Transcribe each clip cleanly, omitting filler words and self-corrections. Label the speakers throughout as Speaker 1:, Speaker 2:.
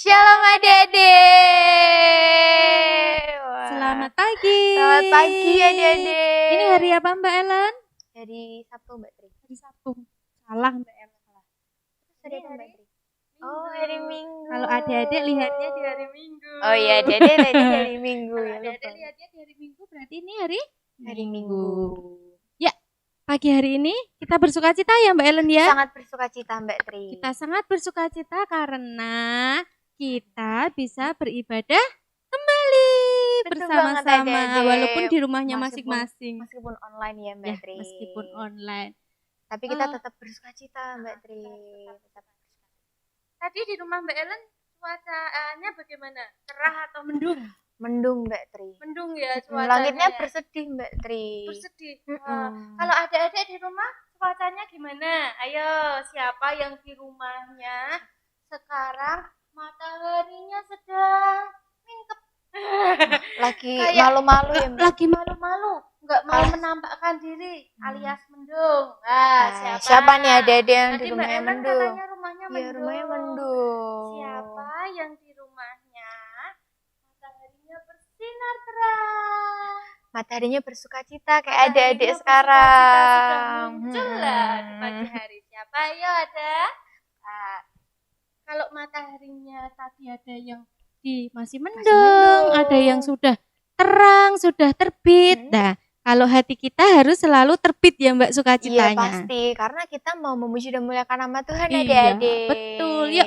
Speaker 1: Shalom adik-adik.
Speaker 2: Selamat pagi.
Speaker 1: Selamat pagi adik-adik.
Speaker 2: Ini hari apa Mbak Ellen?
Speaker 1: Hari Sabtu Mbak Tri.
Speaker 2: Hari Sabtu. Salah Mbak Ellen.
Speaker 1: Hari apa Mbak Tri? Oh, hari Minggu.
Speaker 2: Kalau adik-adik lihatnya di hari Minggu.
Speaker 1: Oh iya, adik-adik lihatnya di hari Minggu.
Speaker 2: Kalau
Speaker 1: Ya,
Speaker 2: adik-adik
Speaker 1: lupa.
Speaker 2: lihatnya di hari Minggu berarti ini hari
Speaker 1: Minggu.
Speaker 2: Ya, pagi hari ini kita bersukacita ya Mbak Ellen ya.
Speaker 1: Sangat bersukacita Mbak Tri.
Speaker 2: Kita sangat bersukacita karena kita bisa beribadah kembali
Speaker 1: Betul banget,
Speaker 2: bersama-sama
Speaker 1: adik-adik.
Speaker 2: walaupun di rumahnya
Speaker 1: Meskipun-
Speaker 2: masing-masing.
Speaker 1: Meskipun online ya Mbak
Speaker 2: Ya,
Speaker 1: Tri.
Speaker 2: meskipun online.
Speaker 1: Tapi kita tetap bersukacita Mbak Tri. Tetap
Speaker 2: Tadi di rumah Mbak Ellen cuacanya bagaimana? Cerah atau mendung?
Speaker 1: mendung Mbak Tri.
Speaker 2: Mendung ya cuacanya.
Speaker 1: Langitnya
Speaker 2: ya?
Speaker 1: bersedih Mbak Tri.
Speaker 2: bersedih.
Speaker 1: Mm-mm.
Speaker 2: Kalau adik-adik di rumah cuacanya gimana? Ayo, siapa yang di rumahnya sekarang mataharinya sedang mingkep?
Speaker 1: Lagi
Speaker 2: Kayak-
Speaker 1: malu-malu ya Mbak.
Speaker 2: Lagi malu-malu, nggak mau menampakkan diri, alias mendung. Nah,
Speaker 1: Siapa nih adik-adik yang
Speaker 2: Tadi
Speaker 1: di
Speaker 2: Mbak
Speaker 1: rumahnya
Speaker 2: Ellen
Speaker 1: mendung?
Speaker 2: katanya rumahnya
Speaker 1: Iya,
Speaker 2: mendung.
Speaker 1: rumahnya mendung.
Speaker 2: Siapa yang di rumahnya mataharinya bersinar terang?
Speaker 1: Mataharinya bersukacita kayak
Speaker 2: Mataharinya
Speaker 1: adik-adik
Speaker 2: bersukacita
Speaker 1: sekarang.
Speaker 2: sudah muncul lah di pagi hari. Siapa ya ada? Nah, kalau mataharinya tadi ada yang masih mendung,
Speaker 1: mendung.
Speaker 2: ada yang sudah terang, sudah terbit. Nah, kalau hati kita harus selalu terbit ya Mbak
Speaker 1: Iya
Speaker 2: sukacitanya.
Speaker 1: pasti, karena kita mau memuji dan memuliakan nama Tuhan
Speaker 2: Iya,
Speaker 1: adik-adik.
Speaker 2: betul. Yuk.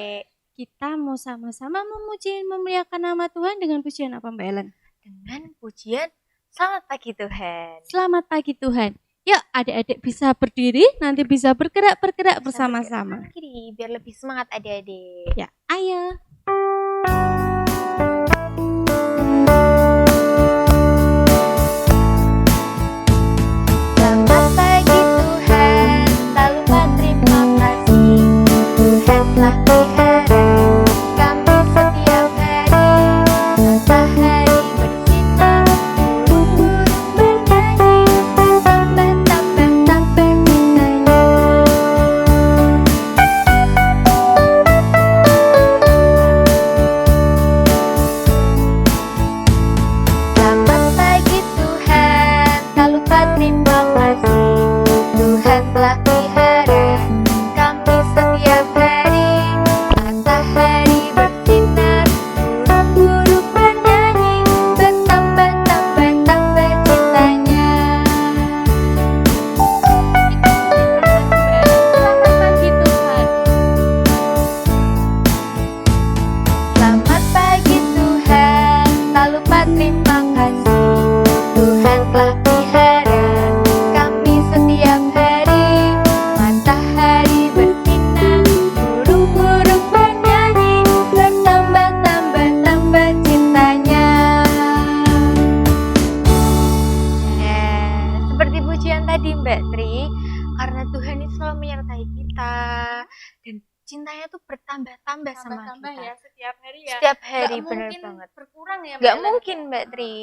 Speaker 2: Kita mau sama-sama memuji memuliakan nama Tuhan dengan pujian apa Mbak Ellen?
Speaker 1: Dengan pujian Selamat Pagi Tuhan.
Speaker 2: Selamat pagi Tuhan. Yuk adik-adik bisa berdiri, nanti bisa bergerak-bergerak
Speaker 1: Bisa
Speaker 2: bersama-sama.
Speaker 1: bergerak kiri, biar lebih semangat adik-adik.
Speaker 2: Ya, ayo.
Speaker 1: Selamat pagi Tuhan, selalu berterima kasih. Tuhan telah pelihara kami setiap hari. Matahari bersinar, burung-burung bernyanyi, bertambah-tambah cintanya. Selamat pagi Tuhan, tak lupa terima kasih. Tuhan telah pelihara kami setiap hari. Matahari bersinar, burung-burung bernyanyi, bertambah-tambah cintanya.
Speaker 2: Selamat pagi Tuhan.
Speaker 1: Selamat pagi Tuhan, tak lupa terima kasih. Tuhan telah pelihara kami setiap hari. Matahari bersinar, burung-burung bernyanyi, bertambah-tambah cintanya. Seperti pujian tadi Mbak Tri, karena Tuhan itu selalu menyertai kita dan cintanya tuh bertambah-tambah sama
Speaker 2: Tambah-tambah
Speaker 1: kita.
Speaker 2: ya setiap hari ya.
Speaker 1: Setiap hari
Speaker 2: Nggak
Speaker 1: benar
Speaker 2: mungkin
Speaker 1: banget.
Speaker 2: berkurang ya Mbak
Speaker 1: Gak
Speaker 2: Ellen?
Speaker 1: mungkin Mbak Tri.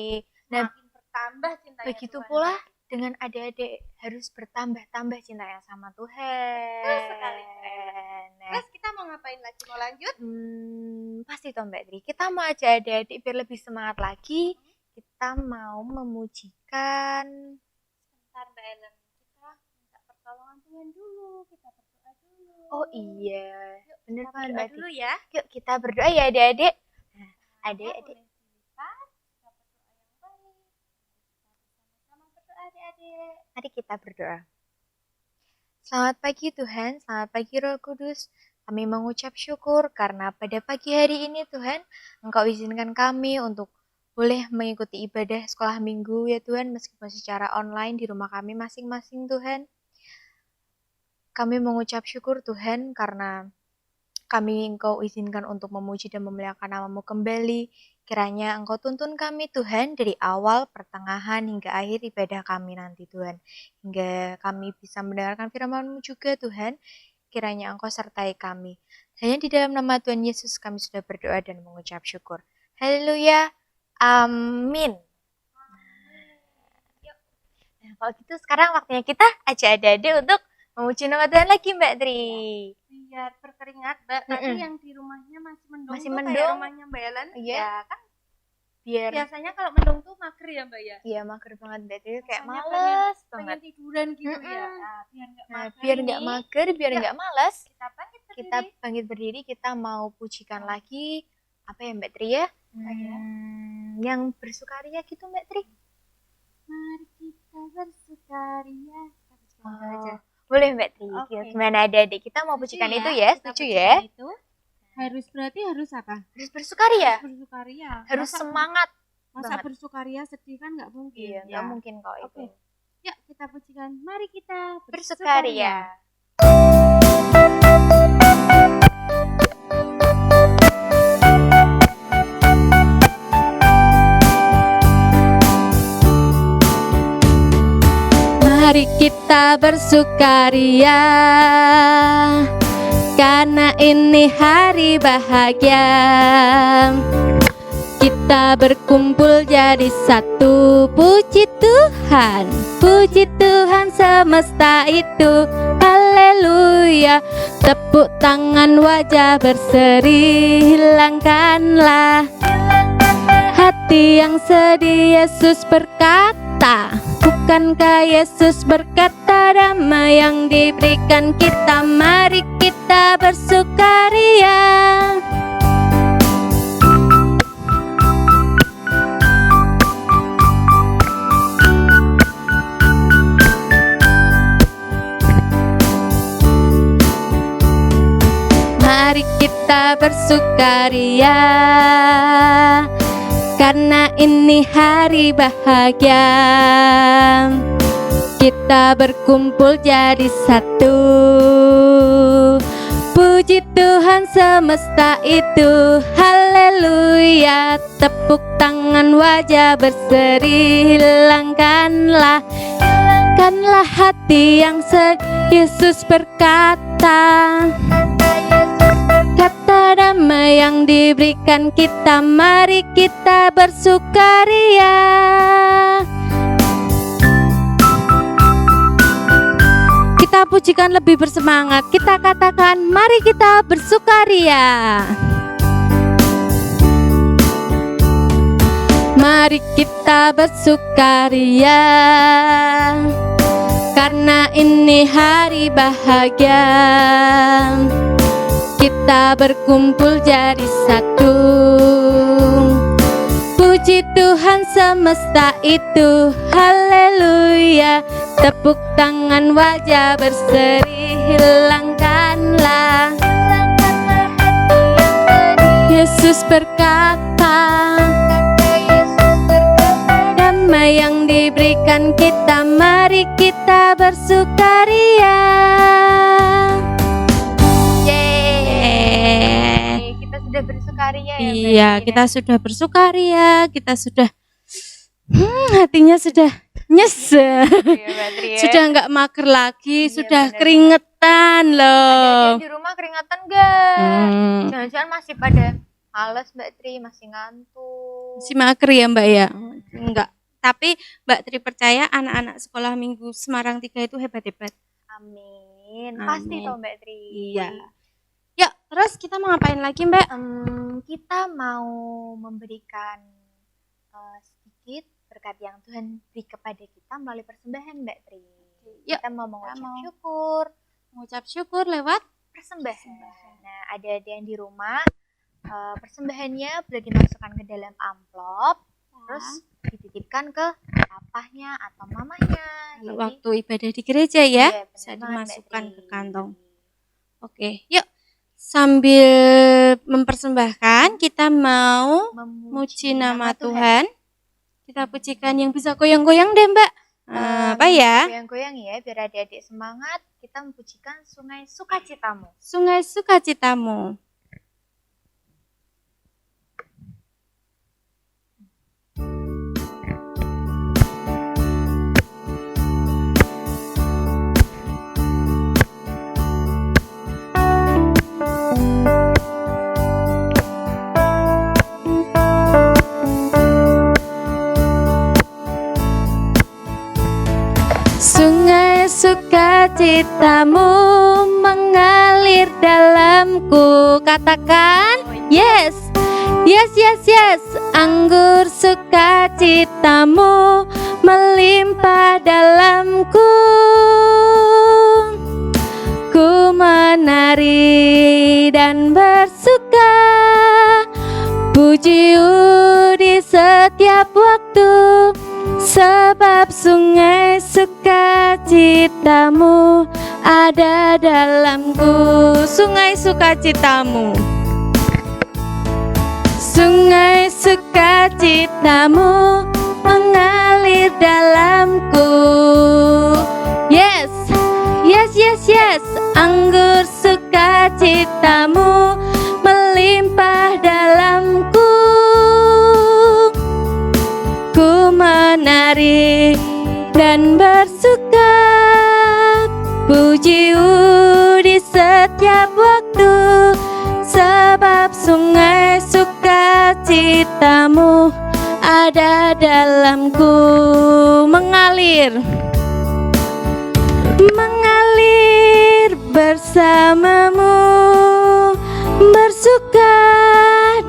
Speaker 1: Nah,
Speaker 2: Makin bertambah cintanya
Speaker 1: begitu
Speaker 2: Tuhan.
Speaker 1: pula dengan adik-adik harus bertambah-tambah cintanya sama Tuhan.
Speaker 2: Betul sekali.
Speaker 1: Nah,
Speaker 2: Terus kita mau ngapain lagi? Mau lanjut?
Speaker 1: pasti toh Mbak Tri. Kita mau aja adik-adik biar lebih semangat lagi. Kita mau memujikan.
Speaker 2: Bentar Mbak Ellen. Kita minta pertolongan Tuhan dulu. Kita berdoa dulu.
Speaker 1: Oh iya, bener
Speaker 2: Kita
Speaker 1: banget
Speaker 2: berdoa
Speaker 1: Mbak Tri.
Speaker 2: dulu ya.
Speaker 1: Yuk kita berdoa ya adik-adik. Nah, adik-adik.
Speaker 2: Boleh dilipat. Kita berdoa yang baik. Kita bersama-sama berdoa adik-adik.
Speaker 1: Mari kita berdoa. Selamat pagi Tuhan, selamat pagi Roh Kudus. Kami mengucap syukur karena pada pagi hari ini Tuhan, Engkau izinkan kami untuk boleh mengikuti ibadah sekolah minggu ya Tuhan, meskipun secara online di rumah kami masing-masing Tuhan. Kami mengucap syukur Tuhan karena kami Engkau izinkan untuk memuji dan memuliakan nama-Mu kembali. Kiranya Engkau tuntun kami Tuhan dari awal, pertengahan, hingga akhir ibadah kami nanti Tuhan. Hingga kami bisa mendengarkan firman-Mu juga Tuhan. Kiranya Engkau sertai kami. Hanya di dalam nama Tuhan Yesus kami sudah berdoa dan mengucap syukur. Haleluya. Amin. Nah, kalau gitu sekarang waktunya kita ajak adik-adik untuk memuji nama Tuhan lagi Mbak Tri.
Speaker 2: Iya. biar berkeringat, Mbak. Tadi
Speaker 1: Mm-mm.
Speaker 2: yang di rumahnya masih mendung
Speaker 1: Masih
Speaker 2: tuh kayak
Speaker 1: mendung.
Speaker 2: rumahnya Mbak Ellen.
Speaker 1: Iya.
Speaker 2: Ya kan
Speaker 1: Biar
Speaker 2: biasanya kalau mendung tuh mager ya, Mbak ya.
Speaker 1: iya mager banget Mbak Tri, kayak
Speaker 2: Rasanya
Speaker 1: males
Speaker 2: pengen
Speaker 1: banget.
Speaker 2: tiduran gitu
Speaker 1: Mm-mm.
Speaker 2: ya. Nah, biar nggak
Speaker 1: Nah,
Speaker 2: mager
Speaker 1: biar nggak
Speaker 2: ini,
Speaker 1: mager, biar
Speaker 2: yuk,
Speaker 1: nggak males,
Speaker 2: kita bangkit
Speaker 1: kita
Speaker 2: berdiri.
Speaker 1: bangkit berdiri, kita mau pujikan lagi apa ya Mbak Tri ya?
Speaker 2: Ya.
Speaker 1: Yang bersukaria gitu Mbak Tri.
Speaker 2: Mari kita bersukaria. Kita pujikan
Speaker 1: Oh,
Speaker 2: aja.
Speaker 1: boleh Mbak Tri.
Speaker 2: Oke.
Speaker 1: Gimana adik-adik kita mau pujikan itu ya?
Speaker 2: Kita
Speaker 1: Setuju
Speaker 2: pujikan
Speaker 1: ya?
Speaker 2: Itu harus berarti harus apa?
Speaker 1: Harus bersukaria,
Speaker 2: Harus bersukaria.
Speaker 1: harus
Speaker 2: Masa-
Speaker 1: semangat.
Speaker 2: Masa
Speaker 1: banget.
Speaker 2: bersukaria sedih kan nggak mungkin.
Speaker 1: Iya, nggak mungkin kok itu.
Speaker 2: Oke. Yuk kita pujikan. Mari kita
Speaker 1: Bersukaria.
Speaker 3: Mari kita bersukaria, karena ini hari bahagia. Kita berkumpul jadi satu. Puji Tuhan semesta itu. Haleluya. Tepuk tangan, wajah berseri. Hilangkanlah hati yang sedih. Yesus berkata, bukankah Yesus berkata, damai yang diberikan kita, mari kita bersukaria. Mari kita bersukaria, karena ini hari bahagia. Kita berkumpul jadi satu. Puji Tuhan semesta itu. Haleluya. Tepuk tangan, wajah berseri. Hilangkanlah hati yang sedih. Yesus berkata, kata damai yang diberikan kita, mari kita bersukaria. Kita pujikan lebih bersemangat. Kita katakan, mari kita bersukaria. Mari kita bersukaria, karena ini hari bahagia. Kita berkumpul jadi satu. Puji Tuhan semesta itu. Haleluya. Tepuk tangan, wajah berseri. Hilangkanlah Yesus berkata, damai yang diberikan kita, mari kita bersukaria.
Speaker 1: Yeay, kita sudah bersukaria ya Mbak
Speaker 3: Iya,
Speaker 1: Tri,
Speaker 3: kita sudah bersukaria, kita sudah hatinya sudah nyes,
Speaker 1: ya, Mbak Tri, ya.
Speaker 3: sudah nggak mager lagi,
Speaker 1: Iya,
Speaker 3: sudah
Speaker 1: benar.
Speaker 3: keringetan
Speaker 1: Ada
Speaker 3: loh.
Speaker 1: yang di rumah keringatan gak?
Speaker 3: Hmm,
Speaker 1: Jangan-jangan masih pada males Mbak Tri, masih ngantuk.
Speaker 3: si mager ya Mbak ya? Enggak. Tapi Mbak Tri percaya anak-anak sekolah minggu Semarang 3 itu hebat-hebat.
Speaker 1: Amin.
Speaker 3: Amin.
Speaker 1: Pasti toh Mbak Tri.
Speaker 3: Iya. Yuk, terus kita mau ngapain lagi Mbak?
Speaker 1: Kita mau memberikan sedikit berkat yang Tuhan beri kepada kita melalui persembahan Mbak Tri.
Speaker 3: Yuk,
Speaker 1: Kita mau mengucap
Speaker 3: mau
Speaker 1: syukur,
Speaker 3: mengucap syukur lewat
Speaker 1: persembahan. Nah, ada yang di rumah, persembahannya boleh dimasukkan ke dalam amplop, terus dititipkan ke papahnya atau mamahnya.
Speaker 3: kalau
Speaker 1: Jadi,
Speaker 3: waktu ibadah di gereja ya,
Speaker 1: iya, benar
Speaker 3: bisa
Speaker 1: banget, Mbak
Speaker 3: dimasukkan
Speaker 1: Tri.
Speaker 3: ke kantong. Oke, yuk. Sambil mempersembahkan, kita mau muji nama Tuhan. Kita pujikan yang bisa goyang-goyang deh Mbak. Apa ya?
Speaker 1: Goyang-goyang ya, biar adik-adik semangat. Kita mempujikan Sungai Sukacitamu.
Speaker 3: Sungai Sukacitamu. Sungai sukacitamu mengalir dalamku. Katakan yes. Yes, yes, yes. Anggur sukacitamu melimpah dalamku. Ku menari dan bersuka, pujiu di setiap waktu, sebab sungai sukacitamu ada dalamku. Sungai sukacitamu, sungai sukacitamu mengalir dalamku. Yes, yes, yes, yes. Anggur sukacitamu melimpah dalamku. Ku menari dan bersuka, pujiu di setiap waktu, sebab sungai sukacitamu ada dalamku. Mengalir, mengalir bersamamu, bersuka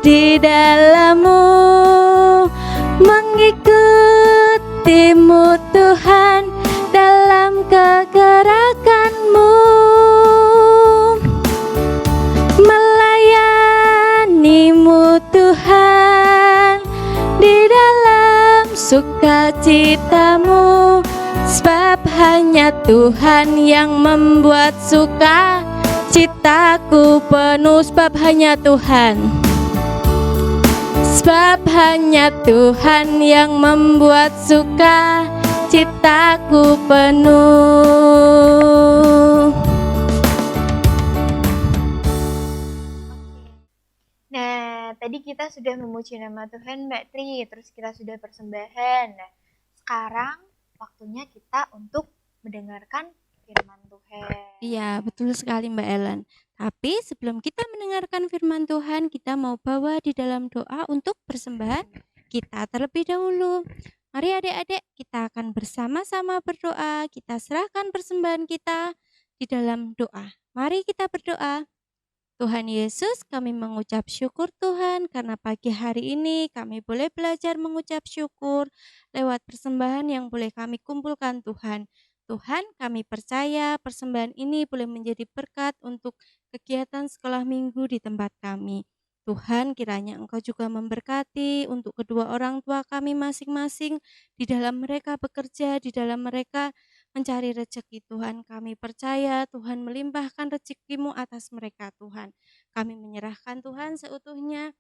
Speaker 3: di dalammu, mengikutimu Tuhan dalam kegerakanmu, melayanimu Tuhan di dalam sukacitamu, sebab hanya Tuhan yang membuat suka citaku penuh. Sebab hanya Tuhan, sebab hanya Tuhan yang membuat suka citaku penuh.
Speaker 1: Nah, tadi kita sudah memuji nama Tuhan Mbak Tri, terus kita sudah persembahan. Nah, sekarang waktunya kita untuk mendengarkan firman Tuhan.
Speaker 3: Iya, betul sekali Mbak Ellen. Tapi sebelum kita mendengarkan firman Tuhan, kita mau bawa di dalam doa untuk persembahan kita terlebih dahulu. Mari adik-adik, kita akan bersama-sama berdoa. Kita serahkan persembahan kita di dalam doa. Mari kita berdoa. Tuhan Yesus, kami mengucap syukur Tuhan karena pagi hari ini kami boleh belajar mengucap syukur lewat persembahan yang boleh kami kumpulkan Tuhan. Tuhan, kami percaya persembahan ini boleh menjadi berkat untuk kegiatan sekolah minggu di tempat kami. Tuhan, kiranya Engkau juga memberkati untuk kedua orang tua kami masing-masing di dalam mereka bekerja, di dalam mereka mencari rezeki. Tuhan, kami percaya Tuhan melimpahkan rezeki-Mu atas mereka Tuhan. Kami menyerahkan Tuhan seutuhnya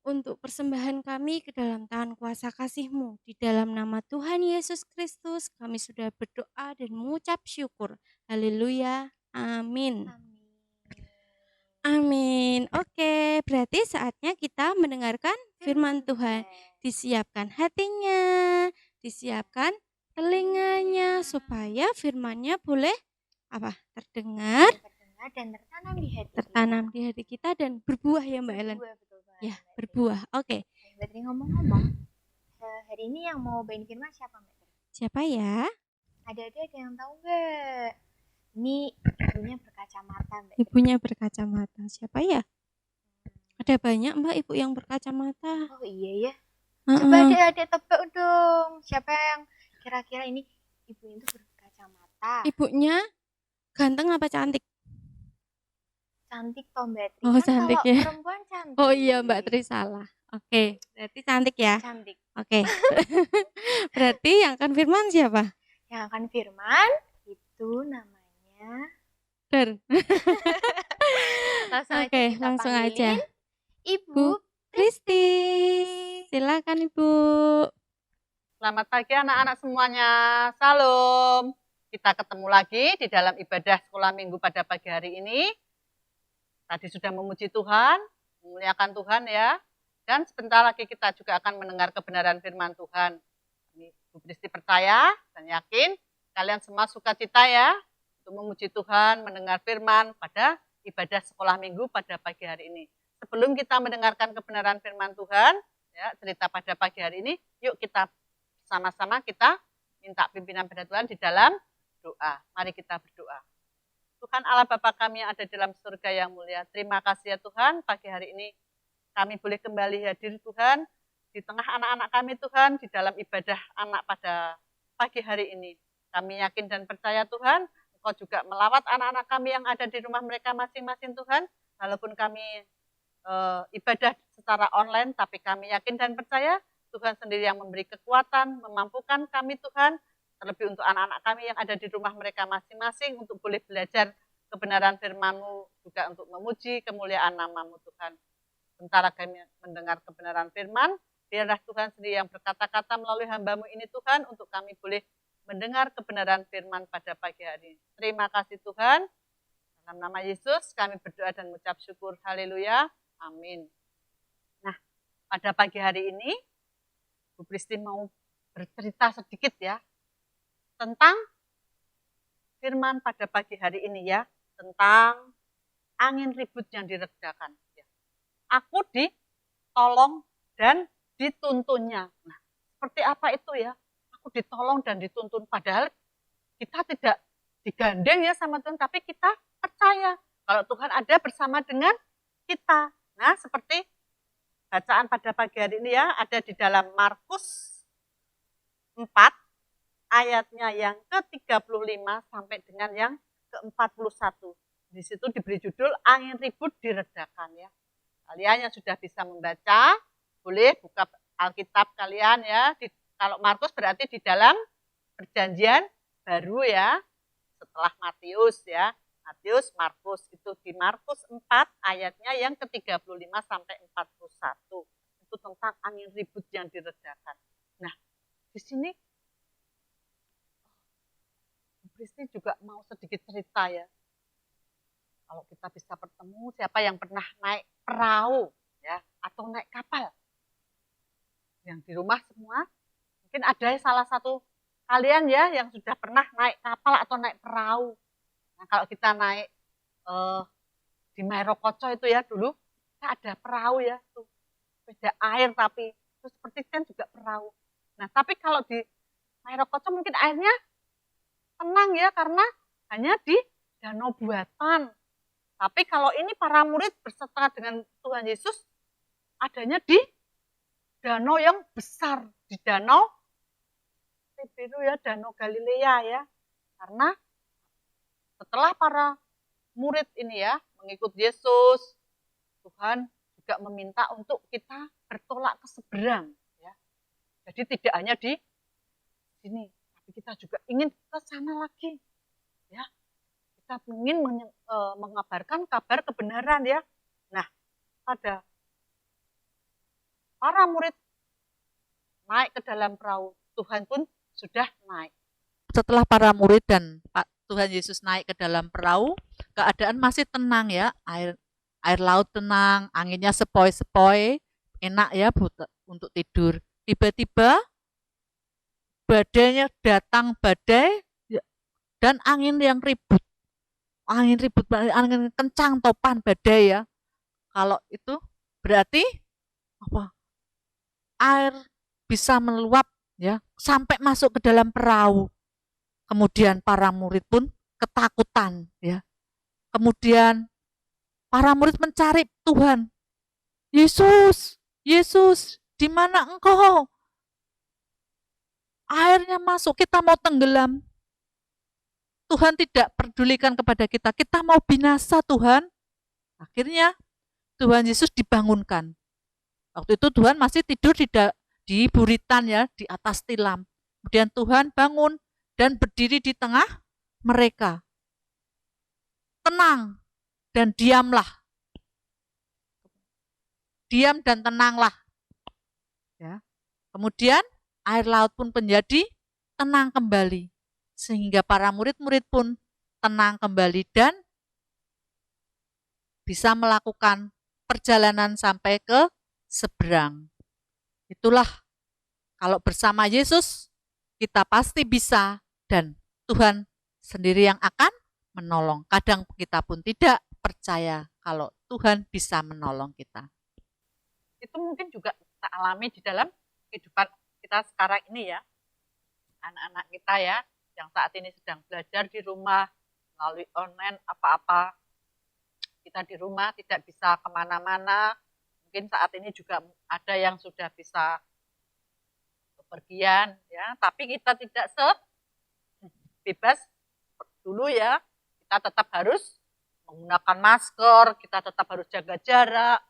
Speaker 3: untuk persembahan kami ke dalam tangan kuasa kasih-Mu. Di dalam nama Tuhan Yesus Kristus kami sudah berdoa dan mengucap syukur. Haleluya. Amin. Amin. Oke, berarti saatnya kita mendengarkan firman Tuhan. Disiapkan hatinya, disiapkan telinganya supaya firman-Nya boleh terdengar
Speaker 1: dan tertanam di hati
Speaker 3: tertanam di hati kita dan berbuah ya Mbak Ellen. Ya, berbuah. Oke.
Speaker 1: Mbak Tri, ngomong-ngomong, hari ini yang mau bawain firman siapa Mbak Tri?
Speaker 3: Siapa ya?
Speaker 1: Ada yang tahu nggak? Ini ibunya berkacamata Mbak Tri.
Speaker 3: Ibunya berkacamata. Siapa ya? Ada banyak Mbak ibu yang berkacamata.
Speaker 1: Oh iya ya. Coba adik-adik tebak dong. Siapa yang kira-kira ini ibunya itu berkacamata?
Speaker 3: Ibunya ganteng apa cantik?
Speaker 1: Cantik toh Mbak Tri.
Speaker 3: Oh,
Speaker 1: kan
Speaker 3: cantik
Speaker 1: kalau
Speaker 3: ya.
Speaker 1: Perempuan cantik.
Speaker 3: Oh iya Mbak Tri salah. Oke, berarti cantik ya.
Speaker 1: Cantik.
Speaker 3: Oke. Berarti yang akan firman siapa?
Speaker 1: Yang akan firman itu namanya
Speaker 3: Der.
Speaker 1: langsung
Speaker 3: Oke,
Speaker 1: aja kita
Speaker 3: langsung
Speaker 1: panggilin
Speaker 3: aja.
Speaker 1: Ibu
Speaker 3: Kristi. Silakan Ibu.
Speaker 4: Selamat pagi anak-anak semuanya. Salam. Kita ketemu lagi di dalam ibadah sekolah minggu pada pagi hari ini. Tadi sudah memuji Tuhan, memuliakan Tuhan ya. Dan sebentar lagi kita juga akan mendengar kebenaran firman Tuhan. Ibu Kristi percaya dan yakin kalian semua sukacita ya untuk memuji Tuhan, mendengar firman pada ibadah sekolah minggu pada pagi hari ini. Sebelum kita mendengarkan kebenaran firman Tuhan, ya, cerita pada pagi hari ini, yuk kita sama-sama kita minta pimpinan pada Tuhan di dalam berdoa. Mari kita berdoa. Tuhan Allah Bapa kami yang ada dalam surga yang mulia, terima kasih ya Tuhan, pagi hari ini kami boleh kembali hadir Tuhan, di tengah anak-anak kami Tuhan, di dalam ibadah anak pada pagi hari ini. Kami yakin dan percaya Tuhan, Engkau juga melawat anak-anak kami yang ada di rumah mereka masing-masing Tuhan, walaupun kami ibadah secara online, tapi kami yakin dan percaya Tuhan sendiri yang memberi kekuatan, memampukan kami Tuhan, terlebih untuk anak-anak kami yang ada di rumah mereka masing-masing untuk boleh belajar kebenaran firman-Mu, juga untuk memuji kemuliaan nama-Mu Tuhan. Sementara kami mendengar kebenaran firman, biarlah Tuhan sendiri yang berkata-kata melalui hamba-Mu ini Tuhan, untuk kami boleh mendengar kebenaran firman pada pagi hari ini. Terima kasih Tuhan. Dalam nama Yesus kami berdoa dan mengucap syukur. Haleluya. Amin. Nah, pada pagi hari ini, Bu Pristi mau bercerita sedikit ya, tentang firman pada pagi hari ini ya, tentang angin ribut yang diredakan. Ya. Aku ditolong dan dituntunnya. Nah, seperti apa itu ya? Aku ditolong dan dituntun, padahal kita tidak digandeng ya sama Tuhan, tapi kita percaya kalau Tuhan ada bersama dengan kita. Nah, seperti bacaan pada pagi hari ini ya, ada di dalam Markus 4, ayatnya yang ke-35 sampai dengan yang ke-41. Di situ diberi judul angin ribut diredakan ya. Kalian yang sudah bisa membaca, boleh buka Alkitab kalian ya. Kalau Markus berarti di dalam perjanjian baru ya, setelah Matius ya. Matius, Markus, itu di Markus 4 ayatnya yang ke-35 sampai 41. Itu tentang angin ribut yang diredakan. Nah, di sini Pristi juga mau sedikit cerita ya. Kalau kita bisa bertemu, siapa yang pernah naik perahu ya, atau naik kapal? Yang di rumah semua, mungkin ada salah satu kalian ya yang sudah pernah naik kapal atau naik perahu. Nah, kalau kita naik di Mairokoco itu ya dulu, kita ada perahu ya, tuh beda air tapi itu seperti kan juga perahu. Nah, tapi kalau di Mairokoco mungkin airnya tenang ya, karena hanya di danau buatan. Tapi kalau ini para murid berserta dengan Tuhan Yesus, adanya di danau yang besar, di danau Tiberu ya, danau Galilea ya. Karena setelah para murid ini ya mengikut Yesus, Tuhan juga meminta untuk kita bertolak ke seberang ya. Jadi tidak hanya di sini, tapi kita juga ingin ke sana lagi ya. Kita ingin mengabarkan kabar kebenaran ya. Nah, pada para murid naik ke dalam perahu, Tuhan pun sudah naik. Setelah para murid dan Tuhan Yesus naik ke dalam perahu, keadaan masih tenang ya, air laut tenang, anginnya sepoi-sepoi, enak ya untuk tidur. Tiba-tiba badainya datang, badai dan angin yang ribut. Angin ribut, angin kencang, topan, badai ya. Kalau itu berarti apa? Air bisa meluap ya, sampai masuk ke dalam perahu. Kemudian para murid pun ketakutan ya. Kemudian para murid mencari Tuhan. Yesus, Yesus, di mana engkau? Airnya masuk, kita mau tenggelam. Tuhan tidak pedulikan kepada kita, kita mau binasa Tuhan. Akhirnya Tuhan Yesus dibangunkan. Waktu itu Tuhan masih tidur di buritan ya, di atas tilam. Kemudian Tuhan bangun dan berdiri di tengah mereka. Tenang dan diamlah. Diam dan tenanglah. Ya. Kemudian air laut pun menjadi tenang kembali. Sehingga para murid-murid pun tenang kembali dan bisa melakukan perjalanan sampai ke seberang. Itulah kalau bersama Yesus kita pasti bisa dan Tuhan sendiri yang akan menolong. Kadang kita pun tidak percaya kalau Tuhan bisa menolong kita. Itu mungkin juga kita alami di dalam kehidupan kita sekarang ini ya. Anak-anak kita ya. yang saat ini sedang belajar di rumah melalui online apa-apa. Kita di rumah tidak bisa kemana-mana. Mungkin saat ini juga ada yang sudah bisa bepergian, ya. Tapi kita tidak bebas dulu ya. Kita tetap harus menggunakan masker, kita tetap harus jaga jarak,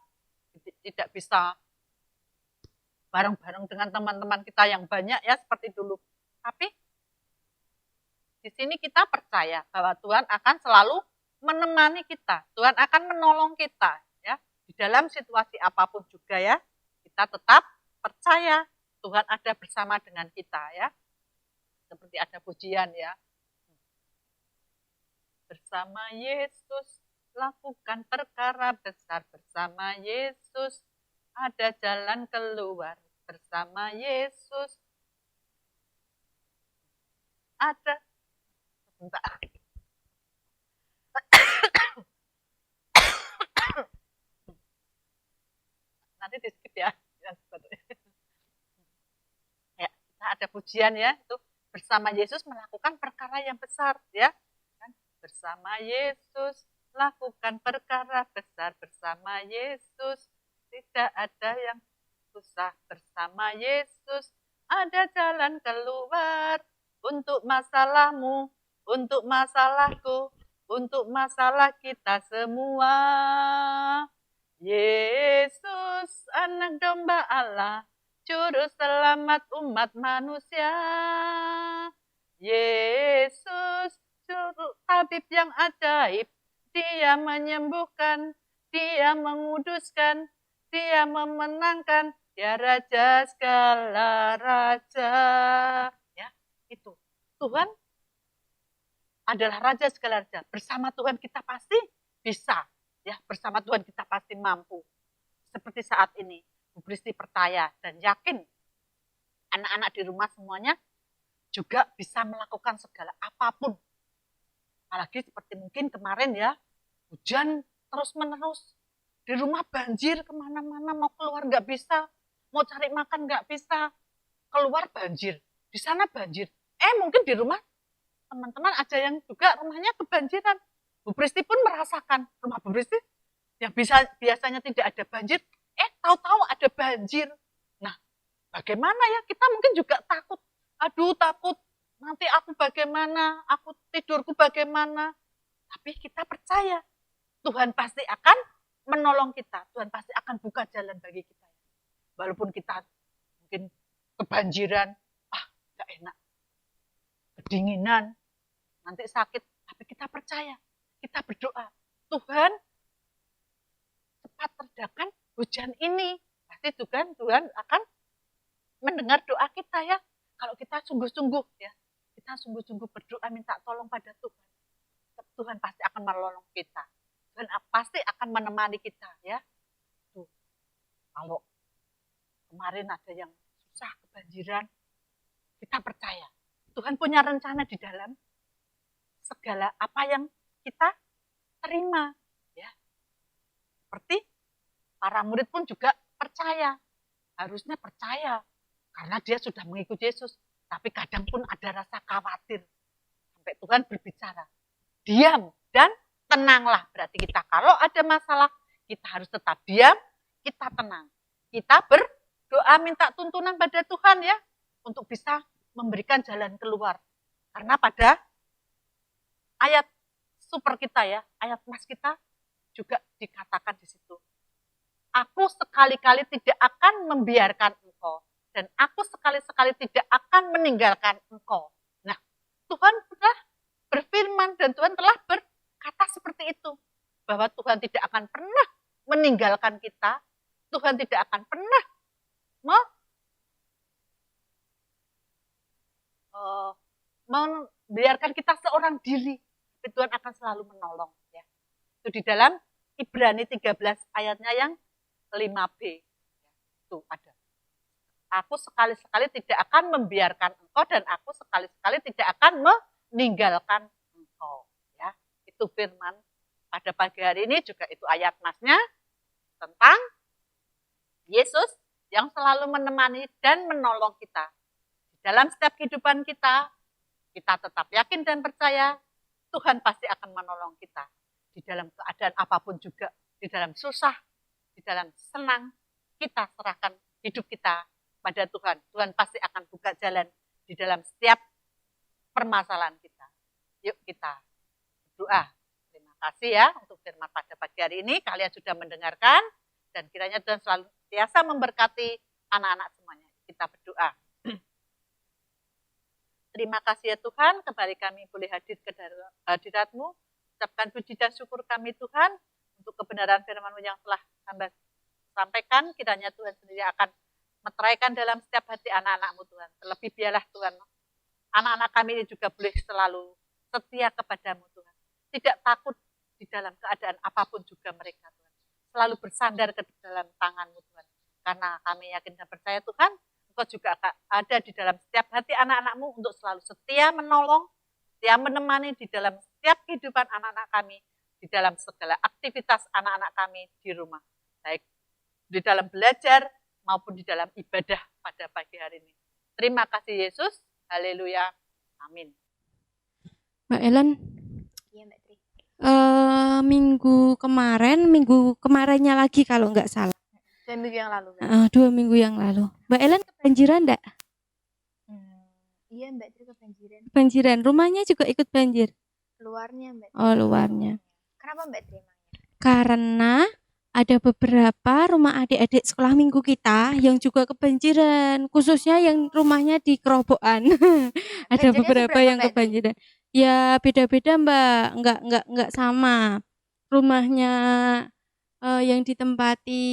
Speaker 4: tidak bisa bareng-bareng dengan teman-teman kita yang banyak ya seperti dulu. Tapi di sini kita percaya bahwa Tuhan akan selalu menemani kita, Tuhan akan menolong kita ya di dalam situasi apapun juga ya. Kita tetap percaya Tuhan ada bersama dengan kita ya. Seperti ada pujian ya. Bersama Yesus lakukan perkara besar, bersama Yesus ada jalan keluar, bersama Yesus ada sebentar. Nanti di skip ya. Ya, kita ada pujian ya, itu bersama Yesus melakukan perkara yang besar ya. Bersama Yesus lakukan perkara besar, bersama Yesus tidak ada yang susah, bersama Yesus ada jalan keluar untuk masalahmu, untuk masalahku, untuk masalah kita semua. Yesus anak domba Allah, juru selamat umat manusia. Yesus juru tabib yang ajaib, dia menyembuhkan, dia menguduskan, dia memenangkan, dia raja segala raja. Ya, itu. Tuhan adalah raja segala raja. Bersama Tuhan kita pasti bisa. Ya, bersama Tuhan kita pasti mampu. Seperti saat ini, Bu Pristi percaya dan yakin anak-anak di rumah semuanya juga bisa melakukan segala apapun. Apalagi seperti mungkin kemarin ya, hujan terus-menerus. Di rumah banjir kemana-mana, mau keluar nggak bisa, mau cari makan nggak bisa, keluar banjir, di sana banjir. Mungkin di rumah teman-teman ada yang juga rumahnya kebanjiran. Bu Pristi pun merasakan rumah Bu Pristi yang biasanya tidak ada banjir, tahu-tahu ada banjir. Nah, bagaimana ya? Kita mungkin juga takut. Aduh, takut nanti aku bagaimana, aku tidurku bagaimana. Tapi kita percaya Tuhan pasti akan menolong kita. Tuhan pasti akan buka jalan bagi kita. Walaupun kita mungkin kebanjiran, gak enak, kedinginan, nanti sakit. Tapi kita percaya, kita berdoa, Tuhan cepat redakan hujan ini. Pasti Tuhan akan mendengar doa kita ya. Kalau kita sungguh-sungguh ya, kita sungguh-sungguh berdoa minta tolong pada Tuhan. Tuhan pasti akan menolong kita. Tuhan pasti akan menemani kita ya. Tuh, kalau kemarin ada yang susah kebanjiran, kita percaya Tuhan punya rencana di dalam segala apa yang kita terima ya. Seperti para murid pun juga percaya, harusnya percaya karena dia sudah mengikuti Yesus, tapi kadang pun ada rasa khawatir. Sampai Tuhan berbicara, diam dan tenanglah. Berarti kita kalau ada masalah, kita harus tetap diam, kita tenang. Kita berdoa minta tuntunan pada Tuhan ya, untuk bisa memberikan jalan keluar. Karena pada ayat super kita ya, ayat emas kita juga dikatakan di situ. Aku sekali-kali tidak akan membiarkan engkau, dan aku sekali-sekali tidak akan meninggalkan engkau. Nah, Tuhan telah berfirman dan Tuhan telah berkata seperti itu, bahwa Tuhan tidak akan pernah meninggalkan kita, Tuhan tidak akan pernah membiarkan kita seorang diri, tapi Tuhan akan selalu menolong. Ya. Itu di dalam Ibrani 13 ayatnya yang 5b. Itu ada. Aku sekali-sekali tidak akan membiarkan engkau dan aku sekali-sekali tidak akan meninggalkan engkau. Ya, itu firman pada pagi hari ini juga itu ayat masnya tentang Yesus yang selalu menemani dan menolong kita. Di dalam setiap kehidupan kita, Kita tetap yakin dan percaya Tuhan pasti akan menolong kita di dalam keadaan apapun juga, di dalam susah, di dalam senang, kita serahkan hidup kita pada Tuhan. Tuhan pasti akan buka jalan di dalam setiap permasalahan kita. Yuk kita berdoa. Terima kasih ya untuk firman pada pagi hari ini. Kalian sudah mendengarkan dan kiranya Tuhan selalu biasa memberkati anak-anak semuanya. Kita berdoa. Terima kasih ya Tuhan, kembali kami boleh hadir ke hadirat-Mu. Ucapkan puji dan syukur kami Tuhan untuk kebenaran firman-Mu yang telah hamba sampaikan. Kiranya Tuhan sendiri akan meteraikan dalam setiap hati anak-anak-Mu Tuhan. Terlebih biarlah Tuhan, anak-anak kami ini juga boleh selalu setia kepada-Mu Tuhan. Tidak takut di dalam keadaan apapun juga mereka Tuhan. Selalu bersandar ke dalam tangan-Mu Tuhan. Karena kami yakin dan percaya Tuhan, Engkau juga ada di dalam setiap hati anak-anak-Mu untuk selalu setia menolong, setia menemani di dalam setiap kehidupan anak-anak kami, di dalam segala aktivitas anak-anak kami di rumah. Baik di dalam belajar maupun di dalam ibadah pada pagi hari ini. Terima kasih Yesus. Haleluya. Amin.
Speaker 3: Mbak Ellen,
Speaker 1: Iya Mbak Tri.
Speaker 3: minggu kemarinnya lagi kalau nggak salah.
Speaker 1: 2 minggu yang lalu.
Speaker 3: 2 minggu yang lalu. Mbak Ellen kebanjiran enggak?
Speaker 1: Iya Mbak Tri kebanjiran.
Speaker 3: Kebanjiran. Rumahnya juga ikut banjir?
Speaker 1: Luarnya Mbak Tri.
Speaker 3: Oh, luarnya.
Speaker 1: Kenapa Mbak Tri emangnya?
Speaker 3: Karena ada beberapa rumah adik-adik sekolah minggu kita yang juga kebanjiran, khususnya yang rumahnya di Kerobokan. Ada
Speaker 1: Banjirnya
Speaker 3: beberapa
Speaker 1: seberapa,
Speaker 3: yang
Speaker 1: Mbak Tri?
Speaker 3: kebanjiran. Ya beda-beda Mbak, enggak sama. Rumahnya yang ditempati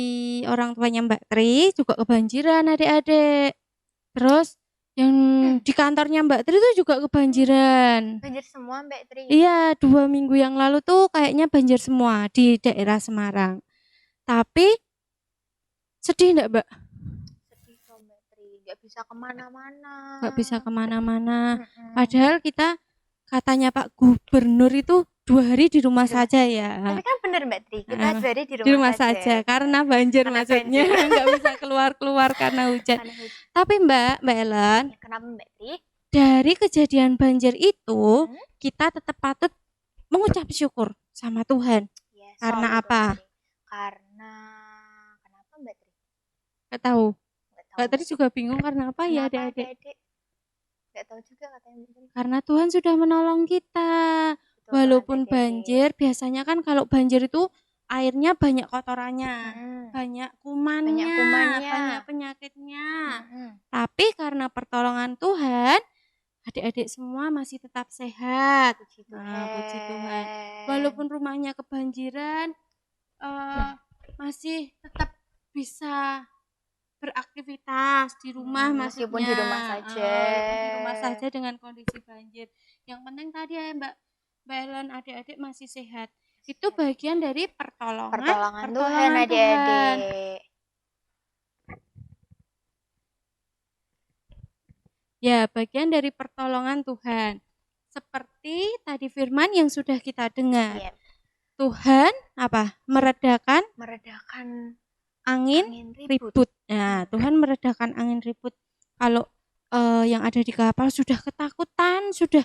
Speaker 3: orang tuanya Mbak Tri juga kebanjiran adik-adik. Terus yang di kantornya Mbak Tri itu juga kebanjiran.
Speaker 1: Banjir semua Mbak Tri.
Speaker 3: Iya, 2 minggu yang lalu tuh kayaknya banjir semua di daerah Semarang. Tapi sedih enggak Mbak?
Speaker 1: Sedih kok Mbak Tri, nggak bisa kemana-mana.
Speaker 3: Nggak bisa kemana-mana.
Speaker 1: Mm-mm.
Speaker 3: Padahal kita katanya Pak Gubernur itu 2 hari di rumah saja ya.
Speaker 1: Tapi kan bener Mbak Tri, kita 2 hari
Speaker 3: Di rumah saja karena banjir maksudnya nggak bisa keluar karena hujan.
Speaker 1: Karena hujan.
Speaker 3: Tapi Mbak Ellen,
Speaker 1: Ya, kenapa Mbak Tri?
Speaker 3: dari kejadian banjir itu
Speaker 1: Hmm?
Speaker 3: kita tetap patut mengucap syukur sama Tuhan.
Speaker 1: Ya,
Speaker 3: Karena
Speaker 1: soal itu,
Speaker 3: apa?
Speaker 1: Mbak Tri. Karena kenapa Mbak Tri?
Speaker 3: Nggak tahu.
Speaker 1: Nggak tahu.
Speaker 3: Mbak tadi juga bingung karena apa ya
Speaker 1: Kenapa
Speaker 3: adik-adik?
Speaker 1: adik-adik? Nggak tahu juga katanya Mbak Tri.
Speaker 3: Karena Tuhan sudah menolong kita.
Speaker 1: Betul
Speaker 3: Walaupun
Speaker 1: banget, adik-adik.
Speaker 3: banjir, biasanya kan kalau banjir itu airnya banyak kotorannya, banyak kumannya, banyak penyakitnya. Tapi karena pertolongan Tuhan, adik-adik semua masih tetap sehat.
Speaker 1: Puji Tuhan.
Speaker 3: Nah, puji Tuhan. Walaupun rumahnya kebanjiran, masih tetap bisa beraktivitas di rumah,
Speaker 1: meskipun
Speaker 3: maksudnya.
Speaker 1: di rumah saja.
Speaker 3: Walaupun di rumah saja dengan kondisi banjir. Yang penting tadi ya Mbak Ellen, adik-adik masih sehat. Itu bagian dari pertolongan
Speaker 1: Tuhan adik-adik.
Speaker 3: Ya, bagian dari pertolongan Tuhan. Seperti tadi firman yang sudah kita dengar.
Speaker 1: Iya.
Speaker 3: Tuhan apa? Meredakan angin ribut. Nah, Tuhan meredakan angin ribut. Kalau yang ada di kapal sudah ketakutan, sudah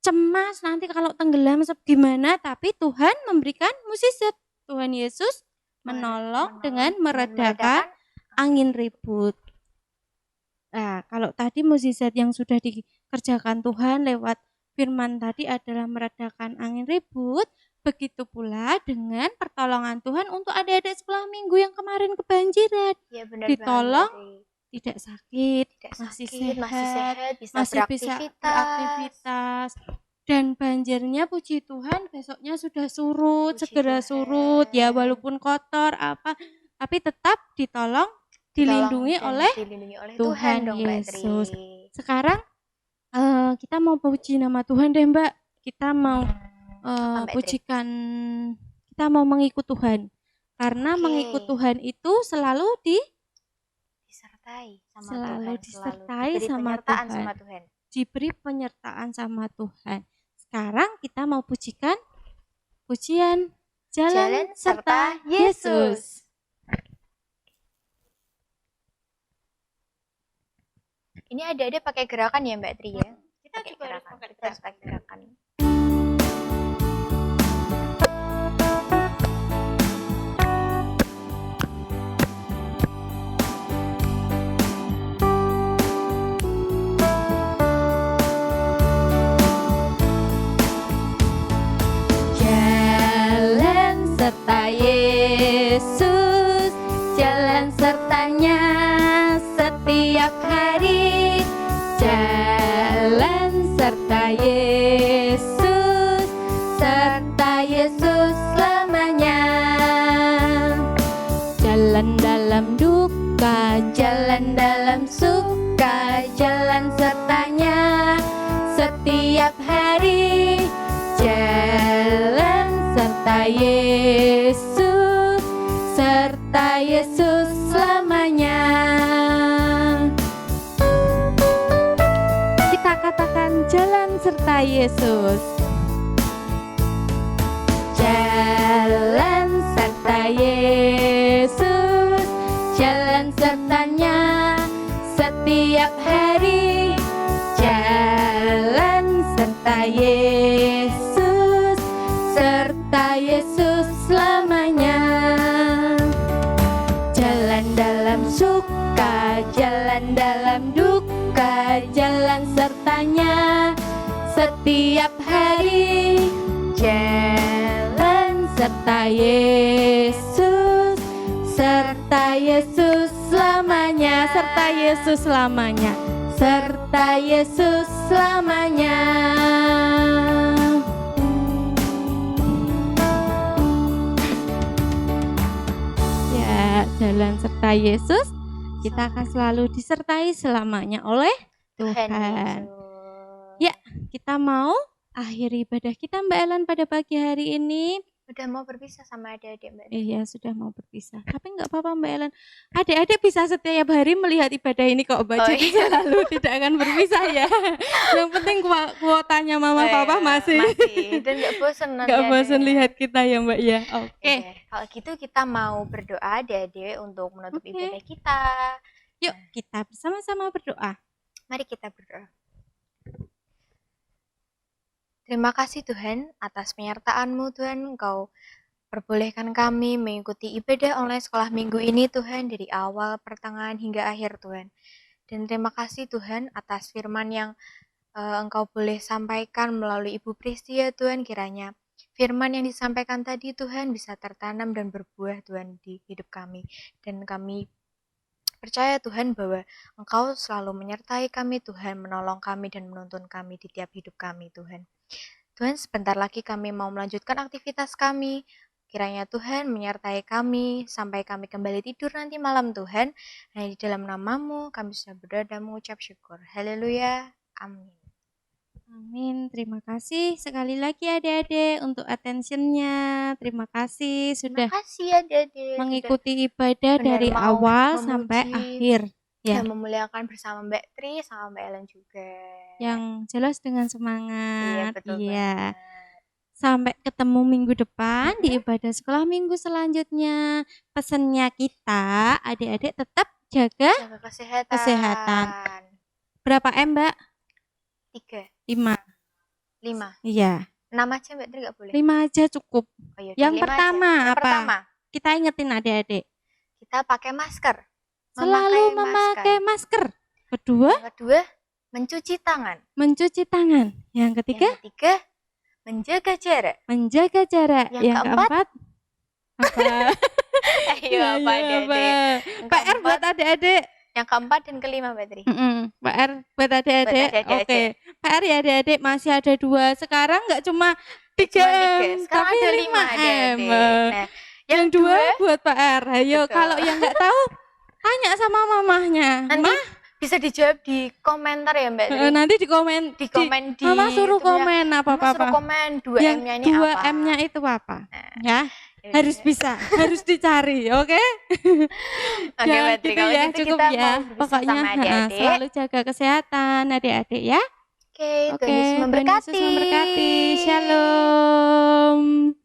Speaker 3: cemas nanti kalau tenggelam gimana, tapi Tuhan memberikan mukjizat. Tuhan Yesus menolong dengan meredakan angin ribut. Nah, kalau tadi mukjizat yang sudah dikerjakan Tuhan lewat firman tadi adalah meredakan angin ribut, begitu pula dengan pertolongan Tuhan untuk adik-adik sekolah minggu yang kemarin kebanjiran.
Speaker 1: Ya, benar
Speaker 3: ditolong,
Speaker 1: banget,
Speaker 3: tidak sakit,
Speaker 1: masih
Speaker 3: masih
Speaker 1: sehat,
Speaker 3: masih bisa beraktivitas. Dan banjirnya puji Tuhan besoknya sudah surut, segera surut ya, walaupun kotor apa, tapi tetap ditolong, dilindungi oleh Tuhan Yesus. Sekarang kita mau puji nama Tuhan deh Mbak. Kita mau pujikan, kita mau mengikut Tuhan. Karena mengikut Tuhan itu selalu disertai sama Tuhan. Diberi penyertaan sama Tuhan. Sekarang kita mau pujikan pujian Jalan serta Yesus.
Speaker 1: Ini ada pakai gerakan ya Mbak Tri ya?
Speaker 2: Kita juga harus
Speaker 1: Kita
Speaker 2: menggerakkan.
Speaker 1: harus pakai gerakan.
Speaker 3: Jalan serta Yesus, jalan sertanya setiap hari. Jalan serta Yesus, serta Yesus selamanya. Jalan dalam duka, jalan dalam suka, jalan sertanya setiap hari. Jalan serta Yesus, serta Yesus selamanya. Kita katakan jalan serta Yesus. Jalan serta Yesus, jalan sertanya setiap hari. Jalan serta Yesus, serta Yesus selamanya. Jalan dalam suka, jalan dalam duka, jalan sertanya setiap hari. Jalan serta Yesus, serta Yesus selamanya, serta Yesus selamanya, serta Yesus selamanya. Ya, jalan serta Yesus, kita akan selalu disertai selamanya oleh Tuhan.
Speaker 1: Yesus.
Speaker 3: Ya, kita mau akhiri ibadah kita Mbak Ellen pada pagi hari ini.
Speaker 1: Udah mau berpisah sama adik-adik Mbak.
Speaker 3: Iya, sudah mau berpisah. Tapi enggak apa-apa Mbak Ellen. Adik-adik bisa setiap hari melihat ibadah ini kok Mbak.
Speaker 1: Oh,
Speaker 3: Jadi
Speaker 1: iya.
Speaker 3: selalu tidak akan berpisah ya. Yang penting kuotanya Mama
Speaker 1: Oh,
Speaker 3: Papa
Speaker 1: iya,
Speaker 3: masih.
Speaker 1: dan nggak bosan nanti
Speaker 3: Enggak bosan
Speaker 1: adiknya.
Speaker 3: lihat kita ya Mbak ya. Oke.
Speaker 1: Oke, kalau gitu kita mau berdoa adik-adik untuk menutup
Speaker 3: Oke.
Speaker 1: ibadah kita.
Speaker 3: Yuk, kita bersama-sama berdoa.
Speaker 1: Mari kita berdoa. Terima kasih Tuhan atas penyertaan-Mu Tuhan. Engkau perbolehkan kami mengikuti ibadah online sekolah minggu ini Tuhan, dari awal, pertengahan hingga akhir Tuhan. Dan terima kasih Tuhan atas firman yang Engkau boleh sampaikan melalui Ibu Pristi ya Tuhan. Kiranya firman yang disampaikan tadi Tuhan bisa tertanam dan berbuah Tuhan di hidup kami. Dan kami percaya Tuhan bahwa Engkau selalu menyertai kami Tuhan, menolong kami dan menuntun kami di tiap hidup kami Tuhan. Tuhan, sebentar lagi kami mau melanjutkan aktivitas kami. Kiranya Tuhan menyertai kami sampai kami kembali tidur nanti malam Tuhan. Hanya di dalam nama-Mu kami sudah berdoa dan mengucap syukur. Haleluya. Amin.
Speaker 3: Amin. Terima kasih sekali lagi adik-adik untuk attentionnya. Terima kasih sudah
Speaker 1: Terima kasih adik-adik.
Speaker 3: mengikuti ibadah
Speaker 1: benar
Speaker 3: dari
Speaker 1: mau
Speaker 3: awal
Speaker 1: memuji
Speaker 3: sampai akhir. Ya,
Speaker 1: dan memuliakan bersama Mbak Tri sama Mbak Ellen juga.
Speaker 3: yang jelas dengan
Speaker 1: Iya,
Speaker 3: semangat.
Speaker 1: betul
Speaker 3: Iya.
Speaker 1: banget.
Speaker 3: Sampai ketemu minggu depan di ibadah sekolah minggu selanjutnya. Pesannya kita, adik-adik tetap jaga
Speaker 1: Jaga kesehatan.
Speaker 3: Kesehatan. berapa M, Mbak?
Speaker 1: 3,
Speaker 3: 5.
Speaker 1: 5.
Speaker 3: Iya,
Speaker 1: 6 aja Mbak Tri nggak boleh.
Speaker 3: 5 aja cukup.
Speaker 1: Oh, yaudah,
Speaker 3: Yang
Speaker 1: 5
Speaker 3: pertama
Speaker 1: aja. Yang
Speaker 3: apa?
Speaker 1: pertama,
Speaker 3: Kita ingetin adik-adik,
Speaker 1: kita pakai masker.
Speaker 3: selalu memakai masker. Kedua,
Speaker 1: Yang kedua, mencuci tangan.
Speaker 3: mencuci tangan. Yang ketiga,
Speaker 1: Yang ketiga, menjaga jarak.
Speaker 3: menjaga jarak.
Speaker 1: Yang keempat,
Speaker 3: apa?
Speaker 1: Ayo, apa
Speaker 3: Iya,
Speaker 1: adik-adik?
Speaker 3: apa?
Speaker 1: Yang
Speaker 3: PR
Speaker 1: keempat,
Speaker 3: buat adik-adik.
Speaker 1: yang keempat dan kelima Mbak Tri.
Speaker 3: PR buat adik-adik.
Speaker 1: Buat adik-adik
Speaker 3: Oke. PR ya adik-adik masih ada 2. Sekarang nggak cuma 3
Speaker 1: Cuma
Speaker 3: M,
Speaker 1: 3, sekarang
Speaker 3: tapi
Speaker 1: ada
Speaker 3: 5
Speaker 1: 5
Speaker 3: M.
Speaker 1: adik-adik. Nah,
Speaker 3: Yang 2 buat PR. Ayo,
Speaker 1: Betul.
Speaker 3: kalau yang nggak tahu tanya sama mamahnya.
Speaker 1: nanti
Speaker 3: Mah,
Speaker 1: bisa dijawab di komentar ya Mbak Tri.
Speaker 3: nanti di komen.
Speaker 1: Di komen di
Speaker 3: Mama suruh
Speaker 1: itunya.
Speaker 3: komen
Speaker 1: Mama suruh
Speaker 3: apa-apa.
Speaker 1: komen 2
Speaker 3: Yang
Speaker 1: M-nya ini
Speaker 3: 2
Speaker 1: apa.
Speaker 3: M-nya itu apa?
Speaker 1: Nah,
Speaker 3: Ya, harus bisa, harus dicari, oke?
Speaker 1: Oke
Speaker 3: Ya,
Speaker 1: Mbak Tri,
Speaker 3: gitu
Speaker 1: kalau
Speaker 3: ya,
Speaker 1: gitu
Speaker 3: cukup
Speaker 1: kita
Speaker 3: ya.
Speaker 1: mau berpisah
Speaker 3: Pokoknya
Speaker 1: sama adik-adik.
Speaker 3: selalu jaga kesehatan adik-adik ya.
Speaker 1: Oke,
Speaker 3: Oke,
Speaker 1: Tuhan Yesus
Speaker 3: Tuhan
Speaker 1: memberkati.
Speaker 3: Yesus memberkati. Shalom.